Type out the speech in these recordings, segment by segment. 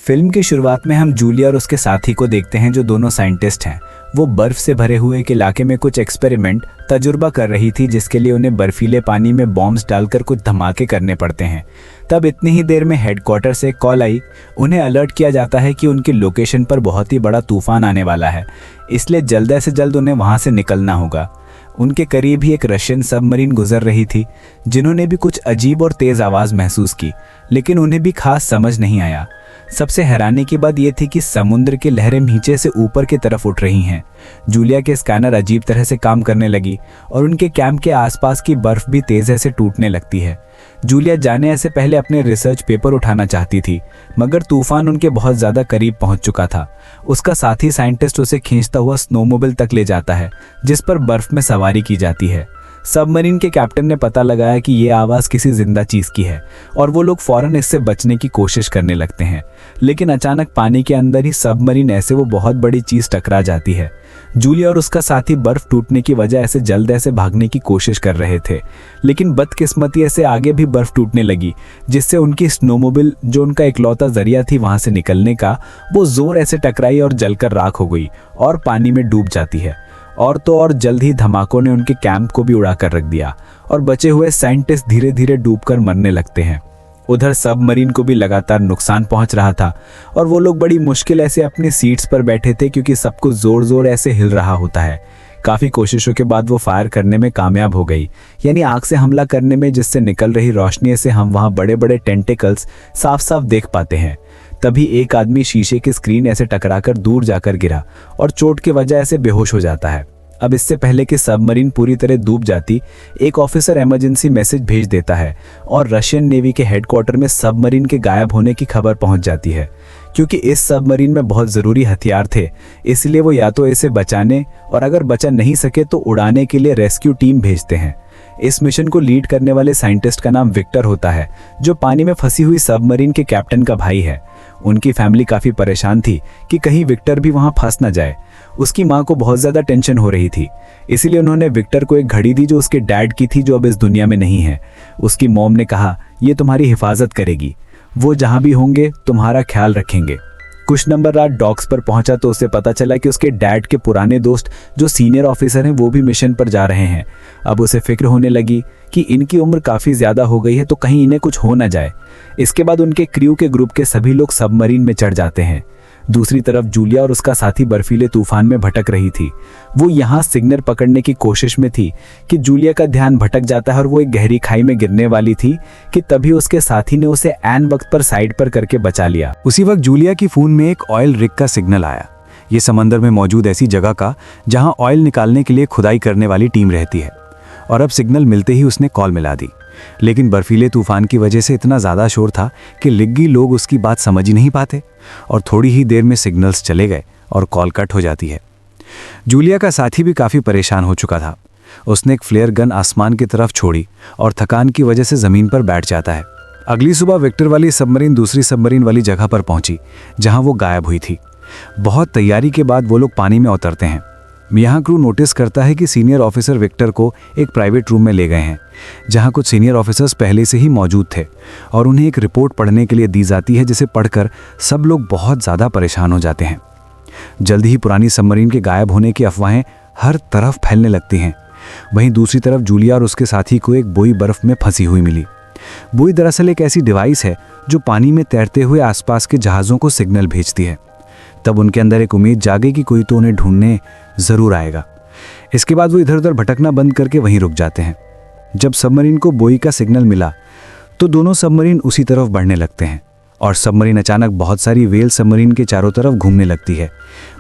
Film की शुरुआत में हम जूलिया और उसके साथी को देखते हैं जो दोनों साइंटिस्ट हैं। वो बर्फ से भरे हुए एक इलाके में कुछ एक्सपेरिमेंट तजुर्बा कर रही थी जिसके लिए उन्हें बर्फीले पानी में बॉम्ब्स डालकर कुछ धमाके करने पड़ते हैं। तब इतनी ही देर में हेडक्वार्टर से कॉल आई। उन्हें अलर्ट किया जाता है कि उनकी लोकेशन पर बहुत ही बड़ा तूफान आने वाला है, इसलिए जल्द से जल्द उन्हें वहां से निकलना होगा। उनके करीब ही एक रशियन सबमरीन गुजर रही थी जिन्होंने भी कुछ अजीब और तेज आवाज़ महसूस की, लेकिन उन्हें भी खास समझ नहीं आया। सबसे हैरानी की बात यह थी कि समुद्र की लहरें नीचे से ऊपर की तरफ उठ रही हैं। जूलिया के स्कैनर अजीब तरह से काम करने लगी और उनके कैंप के आसपास की बर्फ भी तेजी से टूटने लगती है। जूलिया जाने से पहले अपने रिसर्च पेपर उठाना चाहती थी, मगर तूफान उनके बहुत ज़्यादा करीब पहुंच चुका था। उसका साथी साइंटिस्ट उसे खींचता हुआ स्नोमोबाइल तक ले जाता है जिस पर बर्फ में सवारी की जाती है। सबमरीन के कैप्टन ने पता लगाया कि ये आवाज़ किसी जिंदा चीज़ की है और वो लोग फौरन इससे बचने की कोशिश करने लगते हैं, लेकिन अचानक पानी के अंदर ही सबमरीन ऐसे वो बहुत बड़ी चीज़ टकरा जाती है। जूलिया और उसका साथी बर्फ टूटने की वजह से जल्द ऐसे भागने की कोशिश कर रहे थे, लेकिन बदकिस्मती से आगे भी बर्फ टूटने लगी जिससे उनकी स्नोमोबाइल, जो उनका इकलौता जरिया थी वहां से निकलने का, वो जोर ऐसे टकराई और जलकर राख हो गई और पानी में डूब जाती है। और तो और जल्द ही धमाकों ने उनके कैंप को भी उड़ा कर रख दिया और बचे हुए साइंटिस्ट धीरे धीरे डूबकर मरने लगते हैं। उधर सबमरीन को भी लगातार नुकसान पहुंच रहा था और वो लोग बड़ी मुश्किल ऐसे अपनी सीट्स पर बैठे थे क्योंकि सब कुछ जोर जोर ऐसे हिल रहा होता है। काफ़ी कोशिशों के बाद वो फायर करने में कामयाब हो गई, यानी आग से हमला करने में, जिससे निकल रही रोशनी से हम वहाँ बड़े बड़े टेंटिकल्स साफ साफ देख पाते हैं। तभी एक आदमी शीशे की स्क्रीन ऐसे टकराकर दूर जाकर गिरा और चोट की वजह से बेहोश हो जाता है। अब इससे पहले कि सबमरीन पूरी तरह डूब जाती, एक ऑफिसर इमरजेंसी मैसेज भेज देता है और रशियन नेवी के हेडक्वार्टर में सबमरीन के गायब होने की खबर पहुंच जाती है। क्योंकि इस सबमरीन में बहुत ज़रूरी हथियार थे, इसलिए वो या तो इसे बचाने और अगर बचा नहीं सके तो उड़ाने के लिए रेस्क्यू टीम भेजते हैं। इस मिशन को लीड करने वाले साइंटिस्ट का नाम विक्टर होता है, जो पानी में फंसी हुई सबमरीन के कैप्टन का भाई है। उनकी फैमिली काफ़ी परेशान थी कि कहीं विक्टर भी वहां फंस न जाए। उसकी माँ को बहुत ज़्यादा टेंशन हो रही थी, इसीलिए उन्होंने विक्टर को एक घड़ी दी जो उसके डैड की थी, जो अब इस दुनिया में नहीं है। उसकी मॉम ने कहा, ये तुम्हारी हिफाजत करेगी, वो जहाँ भी होंगे तुम्हारा ख्याल रखेंगे। कुछ नंबर रात डॉक्स पर पहुंचा तो उसे पता चला कि उसके डैड के पुराने दोस्त जो सीनियर ऑफिसर हैं वो भी मिशन पर जा रहे हैं। अब उसे फिक्र होने लगी कि इनकी उम्र काफ़ी ज़्यादा हो गई है तो कहीं इन्हें कुछ हो न जाए। इसके बाद उनके क्रू के ग्रुप के सभी लोग सबमरीन में चढ़ जाते हैं। दूसरी तरफ जूलिया और उसका साथी बर्फीले तूफान में भटक रही थी। वो यहाँ सिग्नल पकड़ने की कोशिश में थी कि जूलिया का ध्यान भटक जाता है और वो एक गहरी खाई में गिरने वाली थी कि तभी उसके साथी ने उसे ऐन वक्त पर साइड पर करके बचा लिया। उसी वक्त जूलिया की फोन में एक ऑयल रिग का सिग्नल आया। ये समंदर में मौजूद ऐसी जगह का जहाँ ऑयल निकालने के लिए खुदाई करने वाली टीम रहती है, और अब सिग्नल मिलते ही उसने कॉल मिला दी। लेकिन बर्फीले तूफान की वजह से इतना ज़्यादा शोर था कि लिग्गी लोग उसकी बात समझ ही नहीं पाते और थोड़ी ही देर में सिग्नल्स चले गए और कॉल कट हो जाती है। जूलिया का साथी भी काफ़ी परेशान हो चुका था। उसने एक फ्लेयर गन आसमान की तरफ छोड़ी और थकान की वजह से ज़मीन पर बैठ जाता है। अगली सुबह विक्टर वाली सबमरीन दूसरी सबमरीन वाली जगह पर पहुंची जहां वो गायब हुई थी। बहुत तैयारी के बाद वो लोग पानी में उतरते हैं। यहाँ क्रू नोटिस करता है कि सीनियर ऑफिसर विक्टर को एक प्राइवेट रूम में ले गए हैं जहाँ कुछ सीनियर ऑफिसर्स पहले से ही मौजूद थे और उन्हें एक रिपोर्ट पढ़ने के लिए दी जाती है, जिसे पढ़कर सब लोग बहुत ज़्यादा परेशान हो जाते हैं। जल्द ही पुरानी सबमरीन के गायब होने की अफवाहें हर तरफ फैलने लगती हैं। वहीं दूसरी तरफ जूलिया और उसके साथी को एक बुई बर्फ़ में फंसी हुई मिली। बुई दरअसल एक ऐसी डिवाइस है जो पानी में तैरते हुए आसपास के जहाज़ों को सिग्नल भेजती है। तब उनके अंदर एक उम्मीद जागे कि कोई तो उन्हें ढूंढने ज़रूर आएगा। इसके बाद वो इधर उधर भटकना बंद करके वहीं रुक जाते हैं। जब सबमरीन को बुई का सिग्नल मिला तो दोनों सबमरीन उसी तरफ बढ़ने लगते हैं और सबमरीन अचानक बहुत सारी वेल सबमरीन के चारों तरफ घूमने लगती है,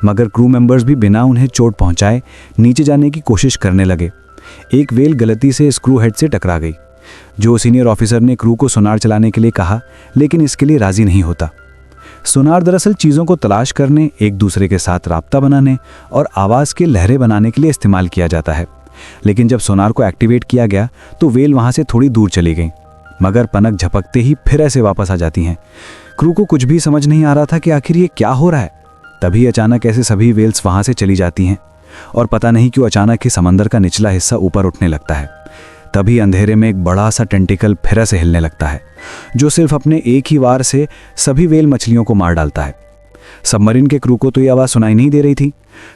मगर क्रू मेंबर्स भी बिना उन्हें चोट पहुंचाए नीचे जाने की कोशिश करने लगे। एक वेल गलती से स्क्रू हेड से टकरा गई। जो सीनियर ऑफिसर ने क्रू को सोनार चलाने के लिए कहा, लेकिन इसके लिए राजी नहीं होता। सोनार दरअसल चीज़ों को तलाश करने, एक दूसरे के साथ राब्ता बनाने और आवाज़ के लहरें बनाने के लिए इस्तेमाल किया जाता है। लेकिन जब सोनार को एक्टिवेट किया गया तो वेल वहाँ से थोड़ी दूर चली गई, मगर पनक झपकते ही फिर ऐसे वापस आ जाती हैं। क्रू को कुछ भी समझ नहीं आ रहा था कि आखिर ये क्या हो रहा है। तभी अचानक ऐसे सभी वेल्स वहाँ से चली जाती हैं और पता नहीं क्यों अचानक ही समंदर का निचला हिस्सा ऊपर उठने लगता है। तभी अंधेरे में एक बड़ा सा टेंटिकल फिर से हिलने लगता है, जो सिर्फ अपने एक ही वार से सभी व्हेल मछलियों को मार डालता है। सबमरीन के क्रू को तो ये आवाज़ सुनाई नहीं दे रही थी।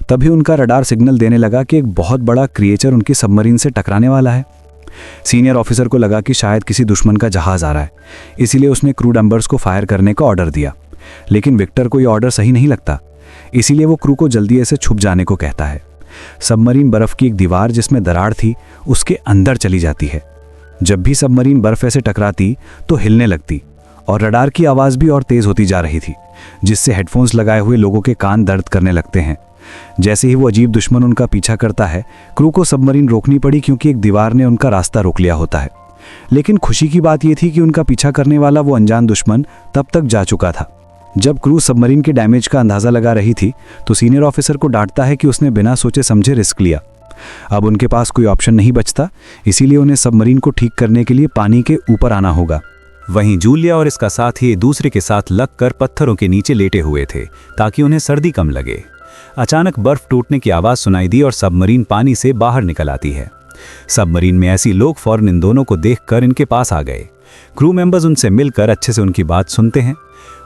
तभी उनका रडार सिग्नल देने लगा कि एक बहुत बड़ा क्रिएचर उनकी सबमरीन से टकराने वाला है। सीनियर ऑफिसर को लगा कि शायद किसी दुश्मन का जहाज़ आ रहा है, इसीलिए उसने क्रू मेंबर्स को फायर करने का ऑर्डर दिया। लेकिन विक्टर को ये ऑर्डर सही नहीं लगता, इसीलिए वो क्रू को जल्दी से छुप जाने को कहता है। सबमरीन बर्फ़ की एक दीवार जिसमें दरार थी उसके अंदर चली जाती है। जब भी सबमरीन बर्फ़ से टकराती तो हिलने लगती और रडार की आवाज़ भी और तेज़ होती जा रही थी, जिससे हेडफोन्स लगाए हुए लोगों के कान दर्द करने लगते हैं। जैसे ही वो अजीब दुश्मन उनका पीछा करता है, क्रू को सबमरीन रोकनी पड़ी क्योंकि एक दीवार ने उनका रास्ता रोक लिया होता है। लेकिन खुशी की बात यह थी कि उनका पीछा करने वाला वो अनजान दुश्मन तब तक जा चुका था। जब क्रू सबमरीन के डैमेज का अंदाज़ा लगा रही थी तो सीनियर ऑफिसर को डांटता है कि उसने बिना सोचे समझे रिस्क लिया। अब उनके पास कोई ऑप्शन नहीं बचता, इसीलिए उन्हें सबमरीन को ठीक करने के लिए पानी के ऊपर आना होगा। वहीं जूलिया और इसका साथी दूसरे के साथ लगकर पत्थरों के नीचे लेटे हुए थे ताकि उन्हें सर्दी कम लगे। अचानक बर्फ टूटने की आवाज़ सुनाई दी और सबमरीन पानी से बाहर निकल आती है। सबमरीन में ऐसी लोग फौरन इन दोनों को देखकर इनके पास आ गए। क्रू मेंबर्स उनसे मिलकर अच्छे से उनकी बात सुनते हैं।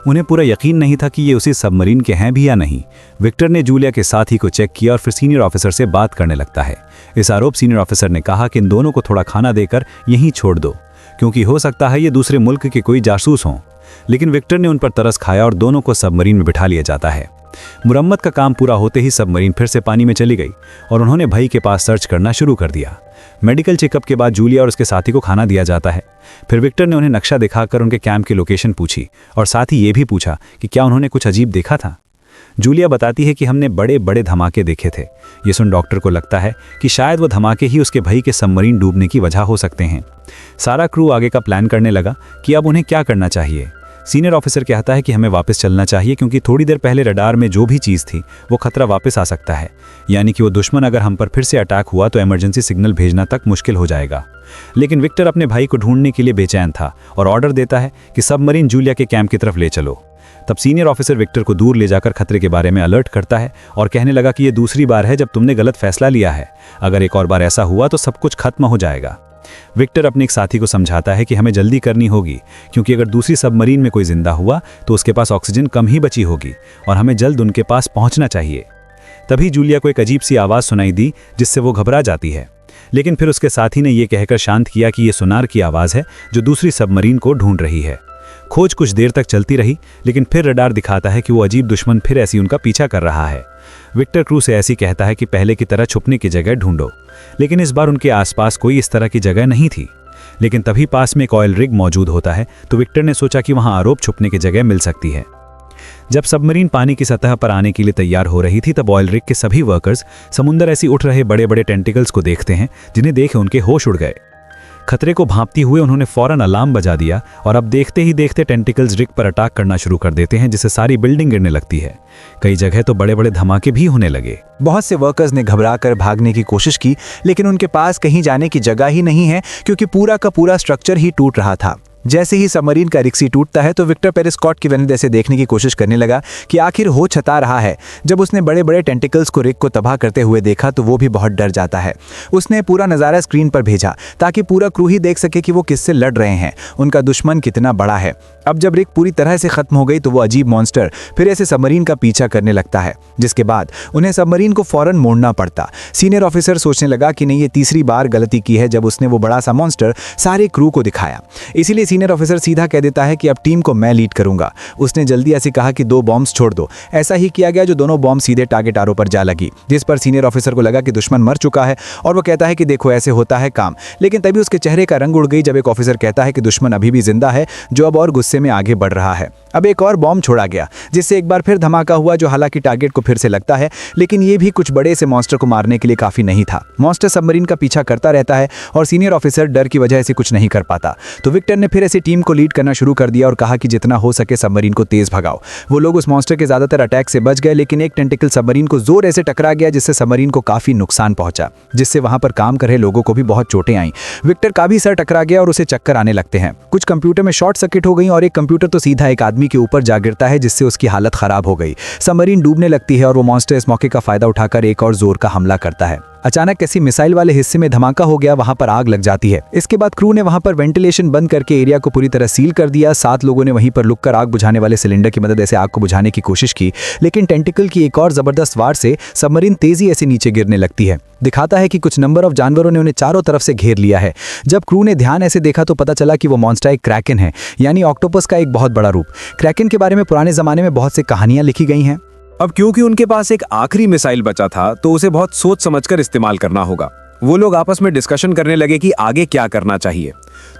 उन्हें पूरा यकीन नहीं था कि ये उसी सबमरीन के हैं भी या नहीं। विक्टर ने जूलिया के साथी को चेक किया और फिर सीनियर ऑफिसर से बात करने लगता है। इस आरोप सीनियर ऑफिसर ने कहा कि इन दोनों को थोड़ा खाना देकर यहीं छोड़ दो, क्योंकि हो सकता है ये दूसरे मुल्क के कोई जासूस हों। लेकिन विक्टर ने उन पर तरस खाया और दोनों को सबमरीन में बिठा लिया जाता है। मुरम्मत का काम पूरा होते ही सबमरीन फिर से पानी में चली गई और उन्होंने भाई के पास सर्च करना शुरू कर दिया। मेडिकल चेकअप के बाद जूलिया और उसके साथी को खाना दिया जाता है। फिर विक्टर ने उन्हें नक्शा दिखाकर उनके कैंप की लोकेशन पूछी और साथ ही ये भी पूछा कि क्या उन्होंने कुछ अजीब देखा था। जूलिया बताती है कि हमने बड़े बड़े धमाके देखे थे। ये सुन डॉक्टर को लगता है कि शायद वो धमाके ही उसके भाई के सबमरीन डूबने की वजह हो सकते हैं। सारा क्रू आगे का प्लान करने लगा कि अब उन्हें क्या करना चाहिए। सीनियर ऑफिसर कहता है कि हमें वापस चलना चाहिए क्योंकि थोड़ी देर पहले रडार में जो भी चीज़ थी वो खतरा वापस आ सकता है, यानी कि वो दुश्मन अगर हम पर फिर से अटैक हुआ तो इमरजेंसी सिग्नल भेजना तक मुश्किल हो जाएगा। लेकिन विक्टर अपने भाई को ढूंढने के लिए बेचैन था और ऑर्डर देता है कि सबमरीन जूलिया के कैंप की तरफ ले चलो। तब सीनियर ऑफिसर विक्टर को दूर ले जाकर खतरे के बारे में अलर्ट करता है और कहने लगा कि ये दूसरी बार है जब तुमने गलत फैसला लिया है। अगर एक और बार ऐसा हुआ तो सब कुछ खत्म हो जाएगा। विक्टर अपने एक साथी को समझाता है कि हमें जल्दी करनी होगी क्योंकि अगर दूसरी सबमरीन में कोई जिंदा हुआ तो उसके पास ऑक्सीजन कम ही बची होगी और हमें जल्द उनके पास पहुंचना चाहिए। तभी जूलिया को एक अजीब सी आवाज़ सुनाई दी जिससे वो घबरा जाती है, लेकिन फिर उसके साथी ने यह कहकर शांत किया कि यह सोनार की आवाज़ है जो दूसरी सबमरीन को ढूंढ रही है। खोज कुछ देर तक चलती रही, लेकिन फिर रडार दिखाता है कि वो अजीब दुश्मन फिर ऐसी उनका पीछा कर रहा है। विक्टर क्रू से ऐसी कहता है कि पहले की तरह छुपने की जगह ढूंढो, लेकिन इस बार उनके आसपास कोई इस तरह की जगह नहीं थी। लेकिन तभी पास में एक ऑयल रिग मौजूद होता है तो विक्टर ने सोचा कि वहां आरोप छुपने की जगह मिल सकती है। जब सबमरीन पानी की सतह पर आने के लिए तैयार हो रही थी तब ऑयल रिग के सभी वर्कर्स समुंदर ऐसी उठ रहे बड़े बड़े टेंटिकल्स को देखते हैं जिन्हें देखे उनके होश उड़ गए। खतरे को भांपती हुए उन्होंने फौरन अलार्म बजा दिया और अब देखते ही देखते टेंटिकल्स रिग पर अटैक करना शुरू कर देते हैं, जिससे सारी बिल्डिंग गिरने लगती है। कई जगह तो बड़े बड़े धमाके भी होने लगे। बहुत से वर्कर्स ने घबराकर भागने की कोशिश की, लेकिन उनके पास कहीं जाने की जगह ही नहीं है क्योंकि पूरा का पूरा स्ट्रक्चर ही टूट रहा था। जैसे ही सबमरीन का रिक्सी टूटता है तो विक्टर पेरिस्कॉट की वेनेदा से देखने की कोशिश करने लगा कि आखिर हो छता रहा है। जब उसने बड़े बड़े टेंटिकल्स को रिग को तबाह करते हुए देखा तो वो भी बहुत डर जाता है। उसने पूरा नज़ारा स्क्रीन पर भेजा ताकि पूरा क्रू ही देख सके कि वो किससे लड़ रहे हैं, उनका दुश्मन कितना बड़ा है। अब जब रिग पूरी तरह से खत्म हो गई तो वो अजीब मॉन्स्टर फिर ऐसे सबमरीन का पीछा करने लगता है, जिसके बाद उन्हें सबमरीन को फौरन मोड़ना पड़ता। सीनियर ऑफिसर सोचने लगा कि नहीं, ये तीसरी बार गलती की है जब उसने वो बड़ा सा मॉन्स्टर सारे क्रू को दिखाया। इसीलिए सीनियर ऑफिसर सीधा कह देता है कि अब टीम को मैं लीड करूंगा। उसने जल्दी ऐसे कहा कि 2 बॉम्ब्स छोड़ दो। ऐसा ही किया गया जो दोनों बॉम्ब सीधे टारगेट आरो पर जा लगी, जिस पर सीनियर ऑफिसर को लगा कि दुश्मन मर चुका है और वो कहता है कि देखो ऐसे होता है काम। लेकिन तभी उसके चेहरे का रंग उड़ गई जब एक ऑफिसर कहता है कि दुश्मन अभी भी जिंदा है, जो अब और गुस्से में आगे बढ़ रहा है। अब एक और बॉम्ब छोड़ा गया जिससे एक बार फिर धमाका हुआ, जो हालांकि टारगेट को फिर से लगता है, लेकिन ये भी कुछ बड़े से मॉन्स्टर को मारने के लिए काफी नहीं था। मॉन्स्टर सबमरीन का पीछा करता रहता है और सीनियर ऑफिसर डर की वजह से कुछ नहीं कर पाता। तो विक्टर ने फिर ऐसी टीम को लीड करना शुरू कर दिया और कहा कि जितना हो सके सबमरीन को तेज भगाओ। वो लोग उस मॉन्स्टर के ज्यादातर अटैक से बच गए, लेकिन एक टेंटिकल सबमरीन को जोर ऐसे टकरा गया जिससे सबमरीन को काफी नुकसान पहुंचा, जिससे वहां पर काम कर रहे लोगों को भी बहुत चोटें आईं। विक्टर का भी सर टकरा गया और उसे चक्कर आने लगते हैं। कुछ कंप्यूटर में शॉर्ट सर्किट हो गई और एक कंप्यूटर तो सीधा एक आदमी के ऊपर जा गिरता है, जिससे उसकी हालत खराब हो गई। सबमरीन डूबने लगती है और वो मॉन्स्टर इस मौके का फायदा उठाकर एक और जोर का हमला करता है। अचानक किसी मिसाइल वाले हिस्से में धमाका हो गया, वहां पर आग लग जाती है। इसके बाद क्रू ने वहां पर वेंटिलेशन बंद करके एरिया को पूरी तरह सील कर दिया। 7 लोगों ने वहीं पर लुककर आग बुझाने वाले सिलेंडर की मदद से आग को बुझाने की कोशिश की, लेकिन टेंटिकल की एक और जबरदस्त वार से सबमरीन तेजी ऐसे नीचे गिरने लगती है। दिखाता है कि कुछ नंबर ऑफ जानवरों ने उन्हें चारों तरफ से घेर लिया है। जब क्रू ने ध्यान ऐसे देखा तो पता चला कि वो मॉन्स्टर एक क्रैकन है, यानी ऑक्टोपस का एक बहुत बड़ा रूप। क्रैकन के बारे में पुराने जमाने में बहुत सी कहानियां लिखी गई हैं। अब क्योंकि उनके पास एक आखिरी मिसाइल बचा था तो उसे बहुत सोच समझकर इस्तेमाल करना होगा। वो लोग आपस में डिस्कशन करने लगे कि आगे क्या करना चाहिए।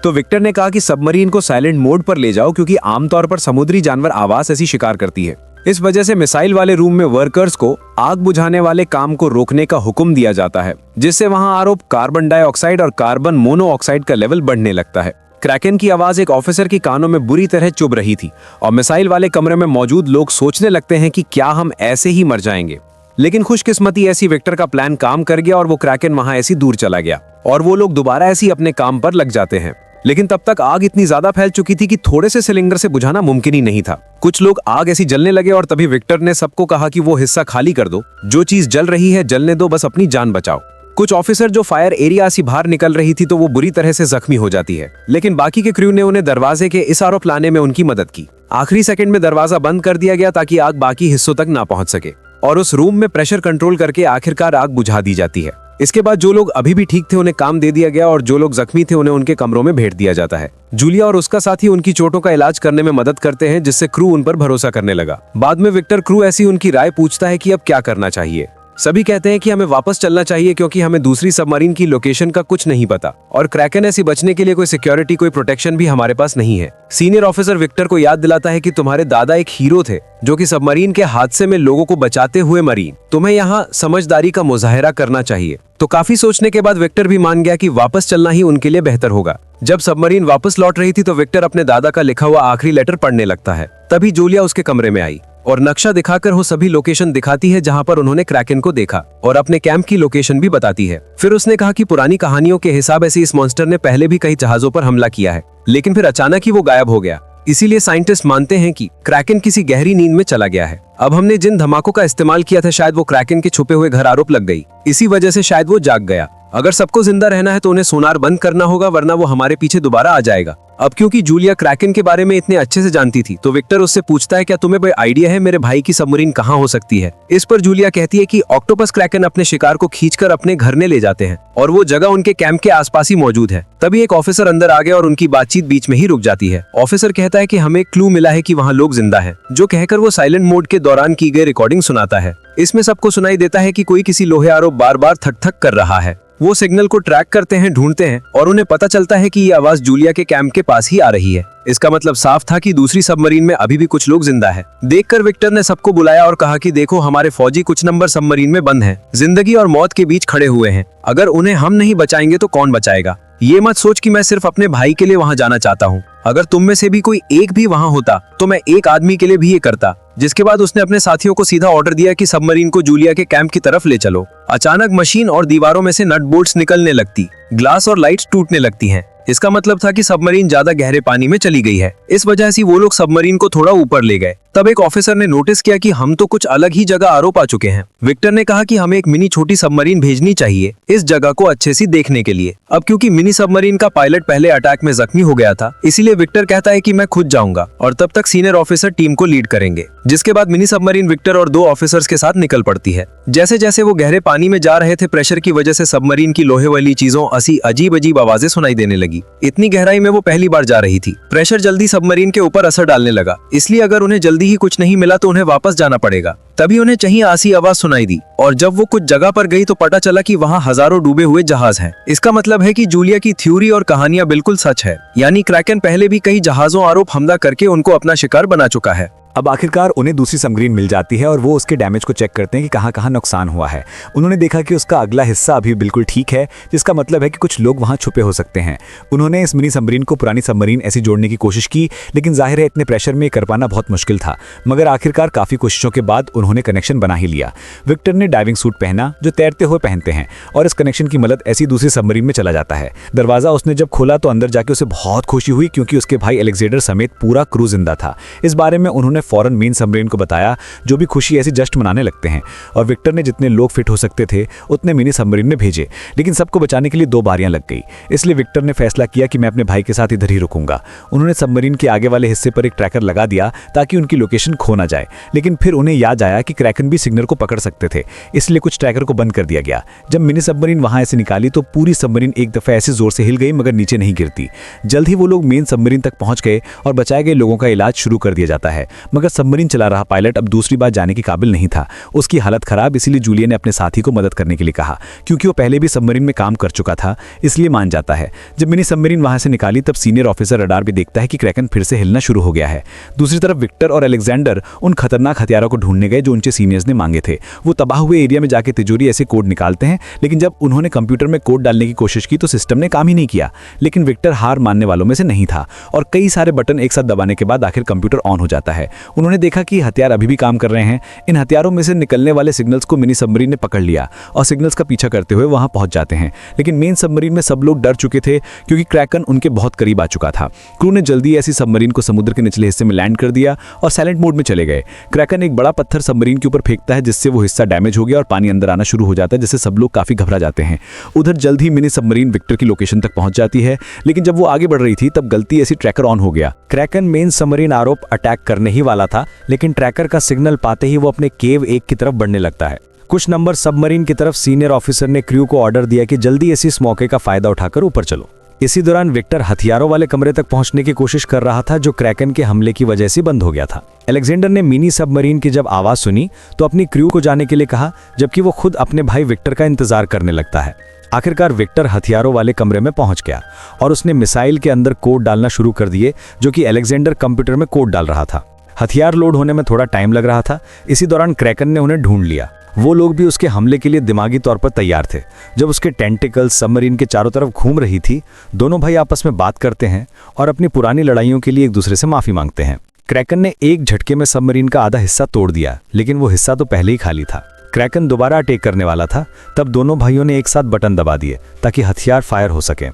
तो विक्टर ने कहा कि सबमरीन को साइलेंट मोड पर ले जाओ, क्योंकि आमतौर पर समुद्री जानवर आवाज ऐसी शिकार करती है। इस वजह से मिसाइल वाले रूम में वर्कर्स को आग बुझाने वाले काम को रोकने का हुक्म दिया जाता है, जिससे वहां आरोप कार्बन डाइऑक्साइड और कार्बन मोनोऑक्साइड का लेवल बढ़ने लगता है। क्रैकन की आवाज एक ऑफिसर की कानों में बुरी तरह चुभ रही थी और मिसाइल वाले कमरे में मौजूद लोग सोचने लगते हैं कि क्या हम ऐसे ही मर जाएंगे। लेकिन खुशकिस्मती ऐसी विक्टर का प्लान काम कर गया और वो क्रैकन वहां ऐसी दूर चला गया और वो लोग दोबारा ऐसी अपने काम पर लग जाते हैं। लेकिन तब तक आग इतनी ज्यादा फैल चुकी थी कि थोड़े से सिलेंडर से बुझाना मुमकिन ही नहीं था। कुछ लोग आग ऐसी जलने लगे और तभी विक्टर ने सबको कहा कि वो हिस्सा खाली कर दो, जो चीज जल रही है जलने दो, बस अपनी जान बचाओ। कुछ ऑफिसर जो फायर एरिया से बाहर निकल रही थी तो वो बुरी तरह से जख्मी हो जाती है, लेकिन बाकी के क्रू ने उन्हें दरवाजे के इस आरोप लाने में उनकी मदद की। आखिरी सेकंड में दरवाजा बंद कर दिया गया ताकि आग बाकी हिस्सों तक ना पहुंच सके और उस रूम में प्रेशर कंट्रोल करके आखिरकार आग बुझा दी जाती है। इसके बाद जो लोग अभी भी ठीक थे उन्हें काम दे दिया गया और जो लोग जख्मी थे उन्हें उनके कमरों में भेज दिया जाता है। जूलिया और उसका साथी उनकी चोटों का इलाज करने में मदद करते हैं, जिससे क्रू उन पर भरोसा करने लगा। बाद में विक्टर क्रू ऐसी उनकी राय पूछता है कि अब क्या करना चाहिए। सभी कहते हैं कि हमें वापस चलना चाहिए क्योंकि हमें दूसरी सबमरीन की लोकेशन का कुछ नहीं पता और क्रैकन ऐसी बचने के लिए कोई सिक्योरिटी, कोई प्रोटेक्शन भी हमारे पास नहीं है। सीनियर ऑफिसर विक्टर को याद दिलाता है कि तुम्हारे दादा एक हीरो थे जो कि सबमरीन के हादसे में लोगों को बचाते हुए मरीन। तुम्हें यहाँ समझदारी का मुजाहिरा करना चाहिए। तो काफी सोचने के बाद विक्टर भी मान गया कि वापस चलना ही उनके लिए बेहतर होगा। जब सबमरीन वापस लौट रही थी तो विक्टर अपने दादा का लिखा हुआ आखिरी लेटर पढ़ने लगता है। तभी जूलिया उसके कमरे में आई और नक्शा दिखाकर वो सभी लोकेशन दिखाती है जहां पर उन्होंने क्रैकन को देखा और अपने कैंप की लोकेशन भी बताती है। फिर उसने कहा कि पुरानी कहानियों के हिसाब से इस मॉन्स्टर ने पहले भी कई जहाजों पर हमला किया है, लेकिन फिर अचानक ही वो गायब हो गया। इसीलिए साइंटिस्ट मानते हैं कि क्रैकन किसी गहरी नींद में चला गया है। अब हमने जिन धमाकों का इस्तेमाल किया था शायद वो क्रैकन के छुपे हुए घर आरोप लग गई, इसी वजह से शायद वो जाग गया। अगर सबको जिंदा रहना है तो उन्हें सोनार बंद करना होगा, वरना वो हमारे पीछे दोबारा आ जाएगा। अब क्योंकि जूलिया क्रैकन के बारे में इतने अच्छे से जानती थी तो विक्टर उससे पूछता है क्या तुम्हें कोई आइडिया है मेरे भाई की सबमरीन कहाँ हो सकती है। इस पर जूलिया कहती है कि ऑक्टोपस क्रैकन अपने शिकार को खींचकर अपने घर में ले जाते हैं और वो जगह उनके कैंप के आसपास ही मौजूद है। तभी एक ऑफिसर अंदर आ गया और उनकी बातचीत बीच में ही रुक जाती है। ऑफिसर कहता है कि हमें क्लू मिला है कि वहाँ लोग जिंदा है, जो कहकर वो साइलेंट मोड के दौरान की गई रिकॉर्डिंग सुनाता है। इसमें सबको सुनाई देता है कि कोई किसी लोहे आरोप बार बार थक थक कर रहा है। वो सिग्नल को ट्रैक करते हैं, ढूंढते हैं और उन्हें पता चलता है कि ये आवाज जूलिया के कैंप के पास ही आ रही है। इसका मतलब साफ था कि दूसरी सबमरीन में अभी भी कुछ लोग जिंदा है। देखकर विक्टर ने सबको बुलाया और कहा कि देखो हमारे फौजी कुछ नंबर सबमरीन में बंद हैं, जिंदगी और मौत के बीच खड़े हुए हैं। अगर उन्हें हम नहीं बचाएंगे तो कौन बचाएगा। ये मत सोच कि मैं सिर्फ अपने भाई के लिए वहाँ जाना चाहता हूँ। अगर तुम में से भी कोई एक भी वहाँ होता तो मैं एक आदमी के लिए भी ये करता। जिसके बाद उसने अपने साथियों को सीधा ऑर्डर दिया कि सबमरीन को जूलिया के कैंप की तरफ ले चलो। अचानक मशीन और दीवारों में से नट बोल्ट्स निकलने लगती, ग्लास और लाइट्स टूटने लगती हैं। इसका मतलब था कि सबमरीन ज्यादा गहरे पानी में चली गई है। इस वजह से वो लोग सबमरीन को थोड़ा ऊपर ले गए। तब एक ऑफिसर ने नोटिस किया कि हम तो कुछ अलग ही जगह आरोप आ चुके हैं। विक्टर ने कहा कि हमें एक मिनी छोटी सबमरीन भेजनी चाहिए इस जगह को अच्छे से देखने के लिए। अब क्योंकि मिनी सबमरीन का पायलट पहले अटैक में जख्मी हो गया था, इसीलिए विक्टर कहता है कि मैं खुद जाऊंगा और तब तक सीनियर ऑफिसर टीम को लीड करेंगे। जिसके बाद मिनी सबमरीन विक्टर और 2 ऑफिसर्स के साथ निकल पड़ती है। जैसे जैसे वो गहरे पानी में जा रहे थे, प्रेशर की वजह से सबमरीन की लोहे वाली चीजों ऐसी अजीब अजीब आवाजें सुनाई देने लगी। इतनी गहराई में वो पहली बार जा रही थी। प्रेशर जल्दी सबमरीन के ऊपर असर डालने लगा, इसलिए अगर उन्हें जल्दी ही कुछ नहीं मिला तो उन्हें वापस जाना पड़ेगा। तभी उन्हें चाहिए आसी आवाज सुनाई दी और जब वो कुछ जगह पर गई तो पता चला कि वहाँ हजारों डूबे हुए जहाज हैं। इसका मतलब है कि जूलिया की थ्योरी और कहानियां बिल्कुल सच है, यानी क्रैकन पहले भी कई जहाजों आरोप हमला करके उनको अपना शिकार बना चुका है। अब आखिरकार उन्हें दूसरी सबमरीन मिल जाती है और वो उसके डैमेज को चेक करते हैं कि कहाँ कहाँ नुकसान हुआ है। उन्होंने देखा कि उसका अगला हिस्सा अभी बिल्कुल ठीक है, जिसका मतलब है कि कुछ लोग वहाँ छुपे हो सकते हैं। उन्होंने इस मिनी सबमरीन को पुरानी सबमरीन ऐसी जोड़ने की कोशिश की, लेकिन जाहिर है इतने प्रेशर में कर पाना बहुत मुश्किल था। मगर आखिरकार काफ़ी कोशिशों के बाद उन्होंने कनेक्शन बना ही लिया। विक्टर ने डाइविंग सूट पहना जो तैरते हुए पहनते हैं और इस कनेक्शन की मदद ऐसी दूसरी सबमरीन में चला जाता है। दरवाज़ा उसने जब खोला तो अंदर जाके उसे बहुत खुशी हुई क्योंकि उसके भाई एलेक्जेंडर समेत पूरा क्रू जिंदा था। इस बारे में उन्होंने फौरन मेन सबमरीन को बताया, जो भी खुशी ऐसी जस्ट मनाने लगते हैं। और विक्टर ने जितने लोग फिट हो सकते थे उतने मिनी सबमरीन में भेजे, लेकिन सबको बचाने के लिए 2 बारियां लग गई। इसलिए विक्टर ने फैसला किया कि मैं अपने भाई के साथ इधर ही रुकूंगा। उन्होंने सबमरीन के आगे वाले हिस्से पर एक ट्रैकर लगा दिया ताकि उनकी लोकेशन खो ना जाए, लेकिन फिर उन्हें याद आया कि क्रैकन भी सिग्नल को पकड़ सकते थे, इसलिए कुछ ट्रैकर को बंद कर दिया गया। जब मिनी सबमरीन वहां से निकाली तो पूरी सबमरीन एक दफा ऐसे जोर से हिल गई मगर नीचे नहीं गिरती। जल्द ही वो लोग मेन सबमरीन तक पहुंच गए और बचाए गए लोगों का इलाज शुरू कर दिया जाता है। मगर सबमरीन चला रहा पायलट अब दूसरी बार जाने के काबिल नहीं था। उसकी हालत खराब, इसीलिए जूलिया ने अपने साथी को मदद करने के लिए कहा। क्योंकि वो पहले भी सबमरीन में काम कर चुका था इसलिए मान जाता है। जब मिनी सबमरीन वहां से निकाली तब सीनियर ऑफिसर रडार भी देखता है कि क्रैकन फिर से हिलना शुरू हो गया है। दूसरी तरफ विक्टर और अलेक्जेंडर उन खतरनाक हथियारों को ढूंढने गए जो उनके सीनियर्स ने मांगे थे। वो तबाह हुए एरिया में जाके तिजोरी ऐसे कोड निकालते हैं, लेकिन जब उन्होंने कंप्यूटर में कोड डालने की कोशिश की तो सिस्टम ने काम ही नहीं किया। लेकिन विक्टर हार मानने वालों में से नहीं था और कई सारे बटन एक साथ दबाने के बाद आखिर कंप्यूटर ऑन हो जाता है। उन्होंने देखा कि हथियार अभी भी काम कर रहे हैं। इन हथियारों में से निकलने वाले सिग्नल्स को मिनी सबमरीन ने पकड़ लिया और सिग्नल्स का पीछा करते हुए वहां पहुंच जाते हैं। लेकिन मेन सबमरीन में सब लोग डर चुके थे क्योंकि क्रैकन उनके बहुत करीब आ चुका था। क्रू ने जल्दी ऐसी सबमरीन को समुद्र के निचले हिस्से में लैंड कर दिया और साइलेंट मोड में चले गए। क्रैकन एक बड़ा पत्थर सबमरीन के ऊपर फेंकता है जिससे वो हिस्सा डैमेज हो गया और पानी अंदर आना शुरू हो जाता है, जिससे सब लोग काफी घबरा जाते हैं। उधर जल्द ही मिनी सबमरीन विक्टर की लोकेशन तक पहुंच जाती है, लेकिन जब वो आगे बढ़ रही थी तब गलती ऐसी ट्रैकर ऑन हो गया। क्रैकन मेन सबमरीन आरोप अटैक करने ही वाला था, लेकिन ट्रैकर का सिग्नल पाते ही वो अपने केव 1 की तरफ बढ़ने लगता है। कुछ नंबर सबमरीन की तरफ सीनियर ऑफिसर ने क्रू को ऑर्डर दिया कि जल्दी इस मौके का फायदा उठाकर ऊपर चलो। इसी दौरान विक्टर हथियारों वाले कमरे तक पहुंचने की कोशिश कर रहा था जो क्रैकन के हमले की वजह से बंद हो गया था। अलेक्जेंडर ने मिनी सबमरीन की जब आवाज सुनी तो अपनी क्रू को जाने के लिए कहा, जबकि वो खुद अपने भाई विक्टर का इंतजार करने लगता है। आखिरकार विक्टर हथियारों वाले कमरे में पहुंच गया और उसने मिसाइल के अंदर कोड डालना शुरू कर दिए, जो कि अलेक्जेंडर कंप्यूटर में कोड डाल रहा था। हथियार लोड होने में थोड़ा टाइम लग रहा था। इसी दौरान क्रैकन ने उन्हें ढूंढ लिया। वो लोग भी उसके हमले के लिए दिमागी तौर पर तैयार थे। जब उसके टेंटिकल्स सबमरीन के चारों तरफ घूम रही थी, दोनों भाई आपस में बात करते हैं और अपनी पुरानी लड़ाइयों के लिए एक दूसरे से माफी मांगते हैं। क्रैकन ने एक झटके में सबमरीन का आधा हिस्सा तोड़ दिया, लेकिन वो हिस्सा तो पहले ही खाली था। क्रैकन दोबारा अटैक करने वाला था, तब दोनों भाइयों ने एक साथ बटन दबा दिए ताकि हथियार फायर हो सके।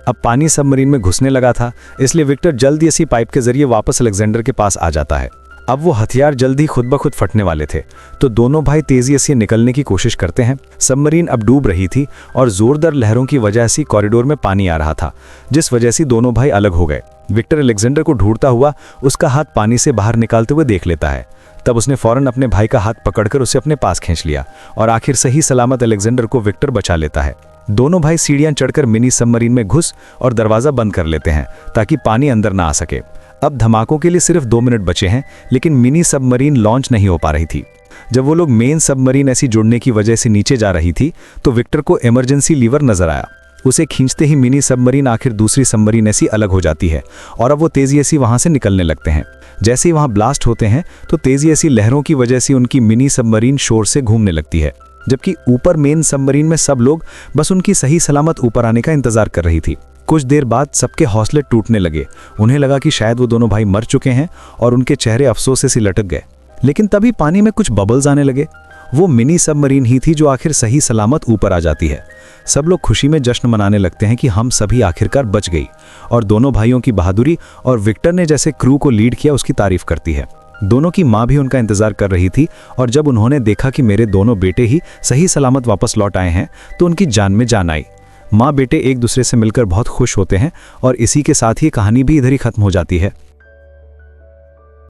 अब पानी सबमरीन में घुसने लगा था, इसलिए विक्टर जल्द इसी पाइप के जरिए वापस अलेक्जेंडर के पास आ जाता है। अब वो हथियार जल्द ही खुद ब खुद फटने वाले थे, तो दोनों भाई तेजी से निकलने की कोशिश करते हैं। सबमरीन अब डूब रही थी और जोरदार लहरों की वजह से कॉरिडोर में पानी आ रहा था, जिस वजह से दोनों भाई अलग हो गए। विक्टर अलेक्जेंडर को ढूंढता हुआ उसका हाथ पानी से बाहर निकालते हुए देख लेता है। तब उसने फौरन अपने भाई का हाथ पकड़कर उसे अपने पास खींच लिया और आखिर सही सलामत अलेक्जेंडर को विक्टर बचा लेता है। दोनों भाई सीढ़ियां चढ़कर मिनी सबमरीन में घुस और दरवाजा बंद कर लेते हैं ताकि पानी अंदर ना आ सके। अब धमाकों के लिए सिर्फ 2 मिनट बचे हैं, लेकिन मिनी सबमरीन लॉन्च नहीं हो पा रही थी। जब वो लोग मेन सबमरीन ऐसी जुड़ने की वजह से नीचे जा रही थी तो विक्टर को इमरजेंसी लीवर नजर आया। उसे खींचते ही मिनी सबमरीन आखिर दूसरी सबमरीन ऐसी अलग हो जाती है और अब वो तेजी ऐसी वहां से निकलने लगते हैं। जैसे ही वहां ब्लास्ट होते हैं तो तेजी ऐसी लहरों की वजह से उनकी मिनी सबमरीन शोर से घूमने लगती है, जबकि ऊपर मेन सबमरीन में सब लोग बस उनकी सही सलामत ऊपर आने का इंतजार कर रही थी। कुछ देर बाद सबके हौसले टूटने लगे। उन्हें लगा कि शायद वो दोनों भाई मर चुके हैं और उनके चेहरे अफसोस से लटक गए। लेकिन तभी पानी में कुछ बबल्स आने लगे। वो मिनी सबमरीन ही थी जो आखिर सही सलामत ऊपर आ जाती है। सब लोग खुशी में जश्न मनाने लगते हैं कि हम सभी आखिरकार बच गई, और दोनों भाइयों की बहादुरी और विक्टर ने जैसे क्रू को लीड किया उसकी तारीफ करती है। दोनों की माँ भी उनका इंतजार कर रही थी और जब उन्होंने देखा कि मेरे दोनों बेटे ही सही सलामत वापस लौट आए हैं तो उनकी जान में जान आई। माँ बेटे एक दूसरे से मिलकर बहुत खुश होते हैं और इसी के साथ ही कहानी भी इधर ही खत्म हो जाती है।